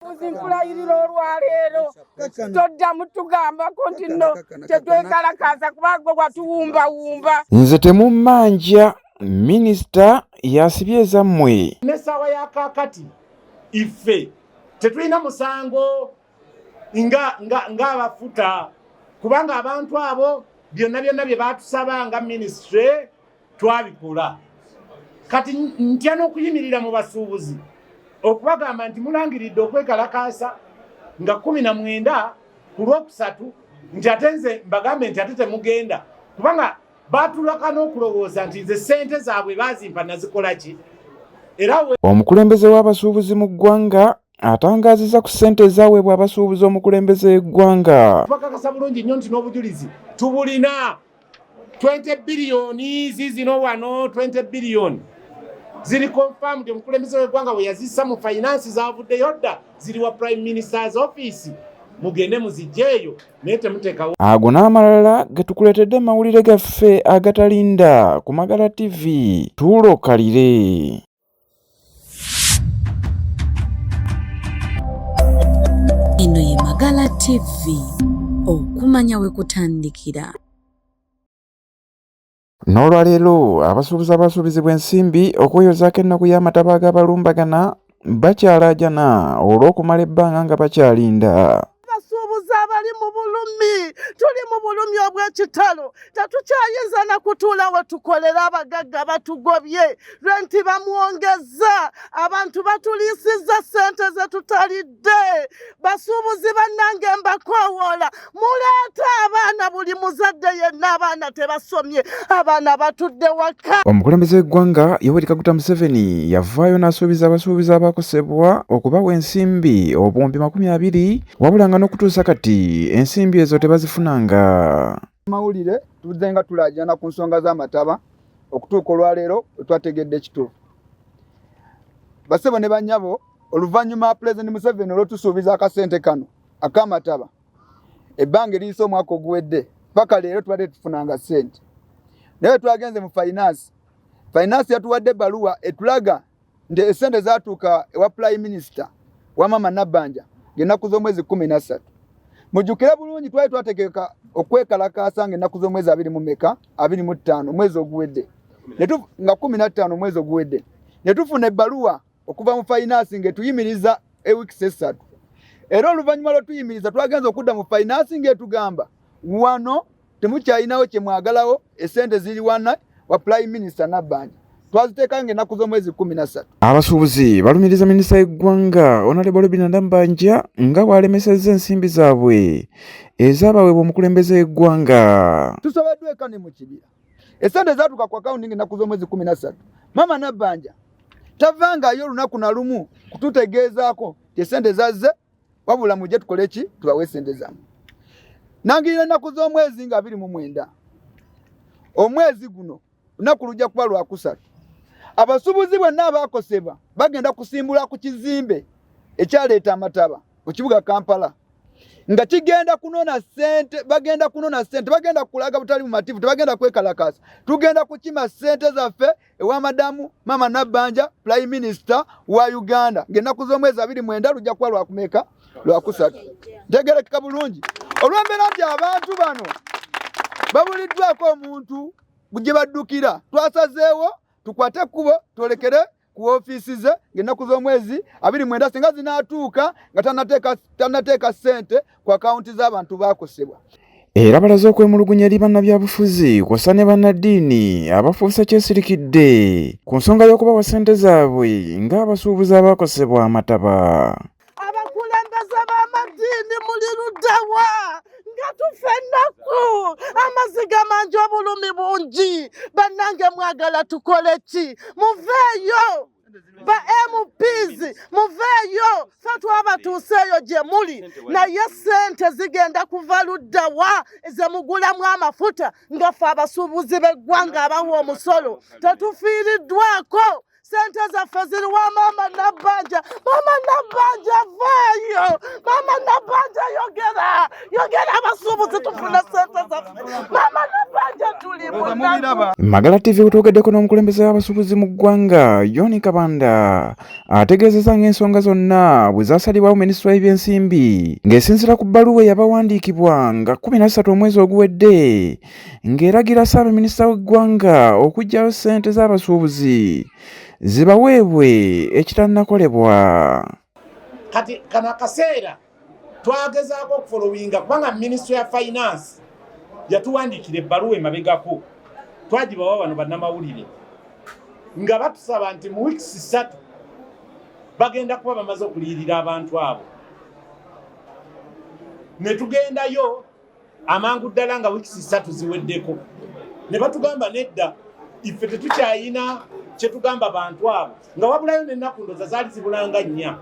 Uzinkulayirira olwaleero todda mutugamba konti nno tetwekalakaasa kubanga watuwumbawumba. Nze temummanja minisita yasibye ezammwe. N'essaawa ya kaakati iffe tetulina musango ng'abafuta kubanga abantu abo byonna bye baatusaba nga minisitule twabikola. Kati ntya n'okuyimirira mu basuubuzi okubagamba nti mulangiridde okwekalakaasa nga 19 ku Lwokusatu nti ate nze mbagambe nti ate temugenda kubanga baatulaka n'okulowooza nti nze ssente zaabwe baazimpa nazikola ki. Omukulembeze w'abasuubuzi mu ggwanga atangaazizza ku ssente ezaweebwa abasuubuzi omukulembeze w'eggwanga. Twakakasa bulungi nnyo nti n'obujulizi tubulina 20 biliyoni zizino wano 20 biliyoni ziri confirmed. Omukulembeze w'eggwanga we yazissa mu finance zavuddeyo dda ziri wa Prime Minister's Office. Mugende muzijjeeyo naye temuteekawo. Ago n'amalala ge tukuleetedde mawulire gaffe agatalinda ku Magala TV. Tuulookalire. Eno ye Magala TV, okumanya we kutandikira. N'olwaleero abasuubuzi b'ensimbi okweyozaako ennaku y'amataba ag'abalumbagana bakyalaajana olw'okumala ebbanga nga bakyalinda. Abasuubuzi abali mu bulumi, tuli mu bulumi obw'ekitalo, tetukyayinza na kutuula we tukolera abagagga batugobye lwenti bamwongezza, abantu batuliisizza ssente ze tutalidde. Basuubuzi bannange mbakoowoola, muleete abaana, buli muzadde yenna abaana tebasomye, abaana batudde waka. Omukulembeze w'eggwanga Yoweri Kaguta Museveni yavaayo n'asuubiza abasuubuzi abakosebwa okubawa ensimbi obuwumbi 20 wabula nga n'okutuusa kati ensimbi ezo tebazifunanga. Mawulire tuzze nga tulaajana ku nsonga z'amataba okutuuka olwaleero twategedde ekituufu. Basebo ne bannyabo oluvannyuma Pulezidenti Museveni olw'otusuubiza akasente kano ak'amataba ebbanga eriyise omwaka oguwedde paka leero tubadde tufunanga ssente. Naye twagenze mu finance yatuwadde ebbaluwa etulaga nti essente zaatuuka ewa Prime Minister wa Maama Nabbanja ng'ennaku z'omwezi 13. Mujjukire bulungi twali twategeeka okwekalakaasa ng'ennaku z'omwezi 25 omwezi oguwedde nga 15 omwezi oguwedde ne tufuna ebbaluwa okuva mu finance ng'etuyimiriza ewiikisi 3. Era oluvannyuma lw'otuyimiriza twagenze okudda mu finance ng'etugamba wano temukyalinawo kye mwagalawo, essente ziri wana wa Prime Minister Nabbanja twaziteeka ng'ennaku z'omwezi 13. Abasuubuzi balumiriza minisita w'eggwanga Honorable Robinah Nabbanja nga bw'alemesezza ensimbi zaabwe ezaabaweebwa omukulembeze w'eggwanga. Tusobeddwa eka ne mu kibira essente zaatuuka ku akawunti ng'ennaku z'omwezi 13. Maama Nabbanja tavangayo olunaku na lumu kututegeezaako ti essente zazze wabula mujje tukole ki tubawe essente zammwe. Nangirira ennaku z'omwezi nga 29 omwezi guno lunaku lujja kuba Lwakusatu. Abasuubuzi bonna abaakosebwa bagenda kusimbula ku kizimbe ekyaleeta amataba mu kibuga Kampala nga kigenda kunona ssente, bagenda kunona ssente, bagenda kulaga butali mu mativu, tebagenda kwekalakaasa. Tugenda kukima ssente zaffe ewa madamu Maama Nabbanja Prime Minister wa Uganda ng'ennaku z'omwezi 29 lujja kuba Lwakumeka Lwakusatu. Ntegerekeka bulungi olw'embeera nti abantu bano babuliddwako omuntu gye baddukira. Twasazeewo tukwate ekkubo twolekere ku ofiisi ze ng'ennaku z'omwezi 29 singa zinaatuuka nga tannateeka ssente ku akawunti z'abantu baakosebwa. Era balaze okwemulugunya eri bannabyabufuzi kw'ossa ne bannaddiini abafuuse kyesirikidde ku nsonga y'okubawa ssente zaabwe ng'abasuubuzi abaakosebwa amataba. Abakulembeze b'amaddiini muli luddawa nga tufa ennaku, amaziga mangi, obulumi bungi. Bannange mwagala tukole ki? Muveeyo ba MPs, muveeyo ffe twabatuuseeyo gye muli, naye ssente zigenda kuva luddawa ze mugulamu amafuta nga ffe abasuubuzi b'eggwanga abawa omusolo tetufiiriddwako. sente zaffe ziri wa mama Nabbanja. Mama Nabbanja vaayo, mama Nabbanja yogera abasuubuzi tufuna sente zaffe. Mama Nabbanja tuli munaku. Magala TV kutogeddeko n'omukulembeze w'abasuubuzi mu ggwanga John Kabanda ategeezezza ng'ensonga zonna bwe zaasalibwawo minisitule y'ebyensimbi ng'esinziira ku bbaluwa eyabawandiikibwa nga 13 omwezi oguwedde ng'eragira Ssaabaminisita w'eggwanga okuggyayo ssente z'abasuubuzi zibaweebwe ekitannakolebwa. Kati kano akaseera twagezaako okufolowinga kubanga minisitule ya finance yatuwandiikira ebbaluwa emabegako twagibawa wano bannamawulire nga batusaba nti mu wiiki 3 bagenda kuba bamaze okuliyirira abantu abo. Ne tugendayo amangu ddala nga wiiki 3 ziweddeko ne batugamba nedda iffe tetukyayina kye tugamba bantu abo nga wabulayo n'ennaku ndoza zaali zibulanga 4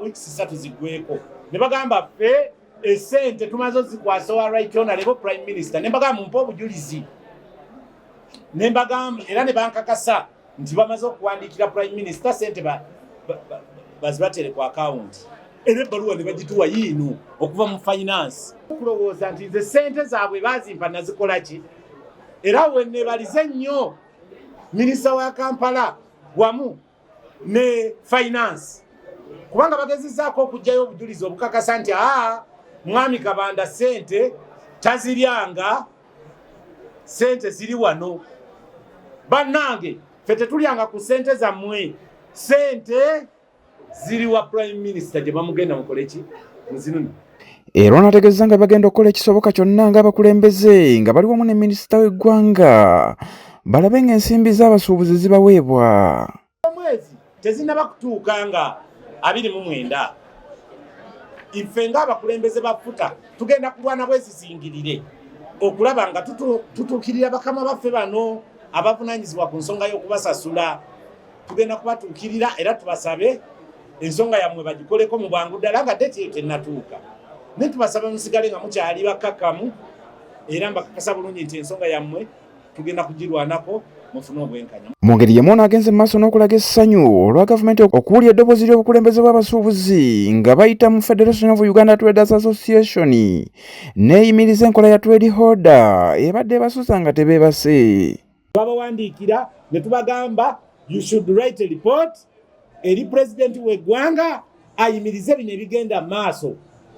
wiiki 3 ziggweko ne bagamba ffe essente tumaze ozikwasa wa right honorable prime minister ne mbagamba mumpe obujulizi ne mbagamba era ne bankakasa nti bamaze okuwandiikira prime minister sente bazibatere ku akawunti era ebbaluwa ne bagituwa yiino okuva mu finance okulowooza nti nze sente zaabwe bazimpa nazikola ki era wenebalize nnyo minisita wa Kampala wamu ne finance kubanga bagezezzaako okuggyayo obujulizi obukakasa nti mwami Kabanda sente taziryanga, sente ziri wano. Bannange ffe tetulyanga ku sente zammwe, sente ziri wa prime minister gye bamugenda mukole ki muzinuni. Era onategeeza nga bagenda okukola ekisoboka kyonna ng'abakulembeze nga bali wamu ne minisita w'eggwanga balabe ng'ensimbi z'abasuubuzi zibaweebwa. Omwezi tezinnaba kutuuka nga 29. Iffe ng'abakulembeze ba FUTA tugenda kulwana bwezizingirire okulaba nga tutuukirira bakama baffe bano abavunaanyizibwa ku nsonga y'okubasasula. Tugenda kubatuukirira era tubasabe ensonga yammwe bagikoleko mu bwangu ddala nga ddeeti eyo tennatuuka. Ne tubasaba musigale nga mukyali bakkakkamu era mbakakasa bulungi nti ensonga yammwe tugenda kugirwanako mufune obwenkanya. Mu ngeri y'emu agenze mu maaso n'okulaga essanyu olwa gavumenti okuwulya eddoboozi ly'obukulembeze bw'abasuubuzi nga bayita mu Federation of Uganda Traders Association n'eyimiriza enkola ya trade holder ebadde basusa nga tebeebase. Twabawandiikira ne tubagamba you should write a report eri president w'eggwanga ayimirize bino ebigenda maaso.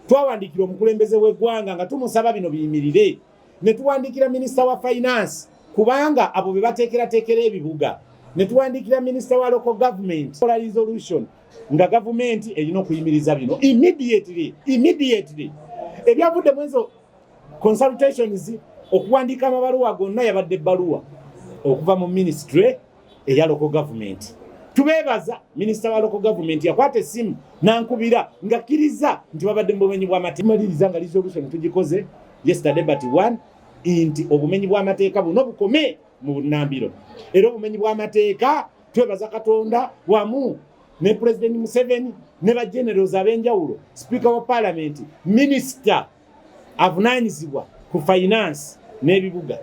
Twawandiikira omukulembeze w'eggwanga nga tumusaba bino biyimirire. Ne tuwandiikira minisita wa finance kubanga abo be bateekerateekera ebibuga. Ne tuwandiikira minisita wa local government kola resolution nga gavumenti erina okuyimiriza bino immediately. Ebyavudde mu ezo consultations okuwandiika amabaluwa gonna yabadde ebbaluwa okuva mu ministry eya local government. Tubeebaza minisita wa local government yakwata essimu nankubira ngakkiriza nti babadde mu bumenyi bw'amateeka. Maliriza nga resolution tugikoze yesterday but one nti obumenyi bw'amateeka buno bukome mu Bunnambiro. Era obumenyi bw'amateeka twebaza Katonda wamu ne President Museveni ne ba generals ab'enjawulo, Speaker wa Parliament, Minister avunaanyizibwa ku finance n'ebibuga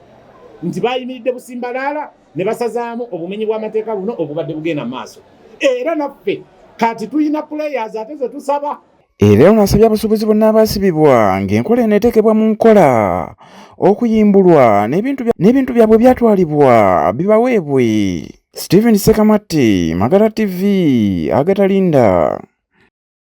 nti bayimiridde busimbalaala ne basazaamu obumenyi bw'amateeka buno obubadde bugenda maaso. Era naffe kati tuyina players ate ze tusaba. Era onasabye abasuubuzi bonna abaasibibwa ng'enkola eneeteekebwa mu nkola okuyimbulwa n'ebintu byabwe byatwalibwa bibaweebwe. Stephen Sekamati, Magala TV, Agatalinda.